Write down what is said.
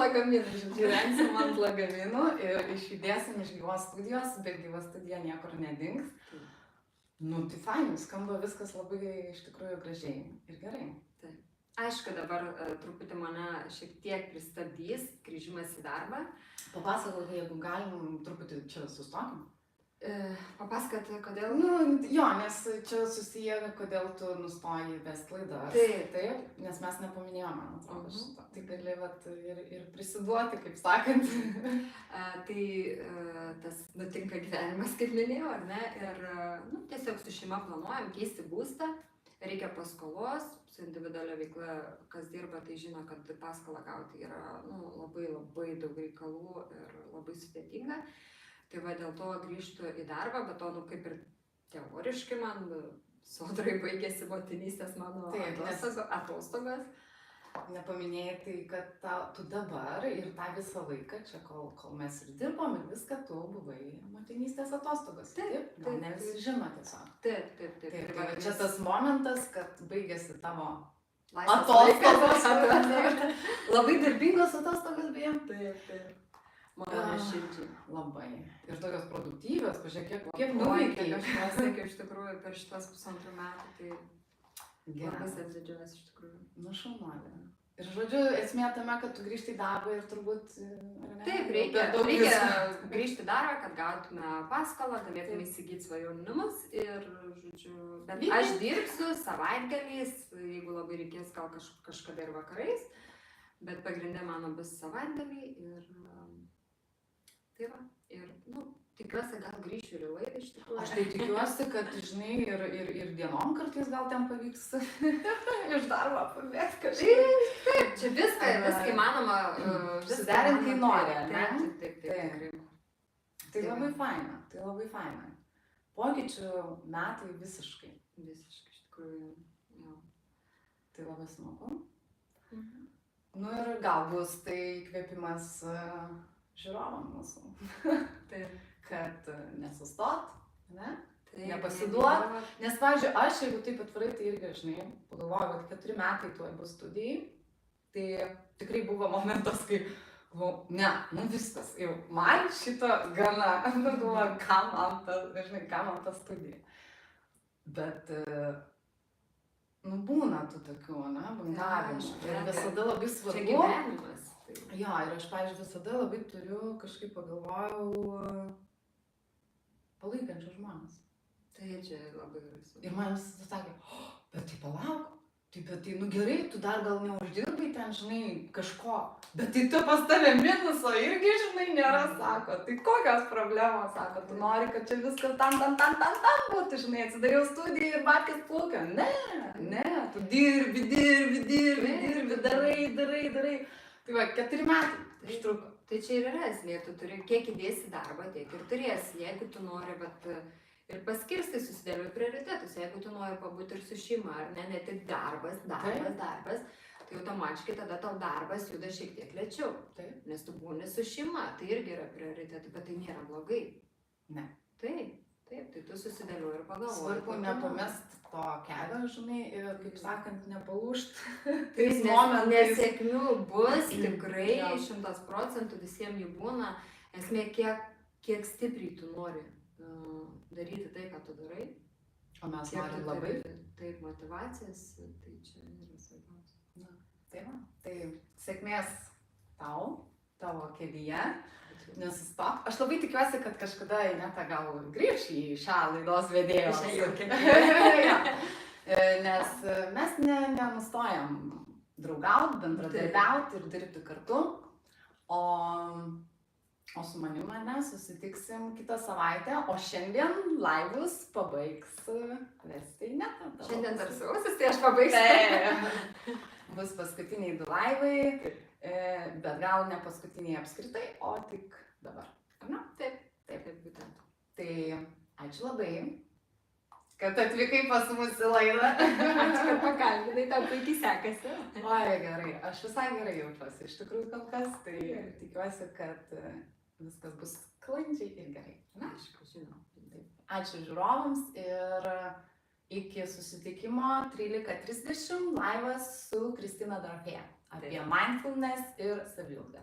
lagaminų, gyvensim ant lagaminų ir išjudėsim iš gyvos studijos, bet gyva studija niekur nedings. Nu, tai fainai, skamba viskas labai iš tikrųjų gražiai ir gerai. Taip. Aišku, dabar truputį mane šiek tiek pristabdys grįžimas į darbą. Papasakok, jeigu galim, truputį čia sustokim. Papasakoti, kodėl? Nu, jo, nes čia susiję, kodėl tu nustoji vesti laidas. Taip. Nes mes nepaminėjome, man atrodo, šito. Tai gali vat, ir prisiduoti, kaip sakant. Tai tas nutinka gyvenimas, kaip minėjau, ar ne? Ir tiesiog su šeima planuojam keisti būstą. Reikia paskolos, su individualia veikla, kas dirba, tai žino, kad paskolą gauti yra labai daug reikalų ir labai sudėtinga. Tai va dėl to grįžtu į darbą, bet to, kaip ir teoriškai man sodrai baigėsi motinystės mano atostogos. Nepaminėjai tai, kad tu dabar ir tą visą laiką, čia kol mes ir dirbom ir viską, tu buvai motinystės atostogos. Taip. Gal ne visi žino tiesiog. Taip. Tai čia tas momentas, kad baigėsi tavo atostogos. Labai darbingos atostogos beje. Taip. Mano širdžiai. Labai. Ir tokios produktyvios, pažiūrėk, kiek nuveikė. Aš pasiekiau iš tikrųjų per šitas 1,5 metų, tai labai apsidžiaugiuosi iš tikrųjų. Nu, šaunuolė. Ir žodžiu, esmė tame, kad tu grįžti į darbą ir turbūt... Taip, reikia grįžti į darbą, kad gautume paskolą, galėtume įsigyti svajonių namus ir, žodžiu, bet aš dirbsiu savaitgaliais, jeigu labai reikės gal kažkada ir vakarais, bet pagrindė mano bus savaitgaliai ir... Tai va, ir, tikiuosi, gal grįšiu ir į laidą iš tikrųjų. Aš tai tikiuosi, kad, žinai, ir dienom kartais gal ten pavyks iš darbo pabėgti kažkaip. Taip, čia viską įmanoma suderinti, kai nori, ne? Taip. Tai labai faina. Pokyčių metai visiškai. Visiškai, iš tikrųjų, jo. Tai labai smagu. Nu ir gal bus tai įkvėpimas žiūrovam mūsų, kad nesustot, ne? Nepasiduot. Nes, pavyzdžiui, aš, jeigu taip atvirai, tai irgi, žinai, pagalvoju, kad 4 metai tuoj bus studijai, tai tikrai buvo momentas, kai, viskas, jau man šito gana, ką man ta studija. Bet, būna tų tokių, bangavimų. Ir visada labai svarbu. Čia gyvenimas. Jo, ir aš, pavyzdžiui, visada labai turiu, kažkaip pagalvojau, palaikančius žmonės. Tai čia labai svarbu. Ir man visada sakė, bet tai palauk, bet tai, gerai, tu dar gal neuždirbai ten, žinai, kažko, bet tai tu pas tave minuso irgi, žinai, nėra, sako, tai kokios problemos, sako, tu nori, kad čia viskas tam būtų, žinai, atsidariau studiją ir babkės plaukia. Ne, tu dirbi, darai. Tai va, 4 metai užtruko. Tai čia ir yra esmė, tu turi, kiek įdėsi darbą, tiek ir turėsi. Jeigu tu nori, ir paskirstai susidėlioti prioritetus, jeigu tu nori pabūti ir su šeima, ar ne tik darbas, tai automatiškai tada tau darbas juda šiek tiek lėčiau. Nes tu būni su šeima, tai irgi yra prioritetai, bet tai nėra blogai. Ne. Taip, tai tu susidėliuoji ir pagalvoji. Svarbu nepamest to kelio, žinai, ir, kaip sakant, nepalūžt. Nesėkmių bus tikrai 100%, visiems jų būna. Esmė, kiek stipriai tu nori daryti tai, ką tu darai. O mes norim labai. Taip, motyvacijas, tai čia yra svarbiausia. Tai sėkmės tavo kelyje. Nesustok. Aš labai tikiuosi, kad kažkada Ineta gal grįš į šią laidos vedėjo. Nes mes nenustojam draugauti, bendradarbiauti ir dirbti kartu. O su manimi susitiksim kitą savaitę, o šiandien laivus pabaigs vesti Ineta. Šiandien dar sausis, tai aš pabaigsiu. Bus paskutiniai 2 laivai. Bet gal ne paskutiniai apskritai, o tik dabar. Ar ne? Taip, būtent. Tai ačiū labai, kad atvykai pas mus į laidą. Ačiū, kad pakalbinai, tau puikiai sekasi. Oi, gerai, aš visai gerai jaučiuosi, iš tikrųjų kol kas, tai tikiuosi, kad viskas bus sklandžiai ir gerai. Na, aišku, žinau. Ačiū žiūrovams ir iki susitikimo 13:30 laivas su Kristina Dorofėja apie mindfulness ir saviugdą.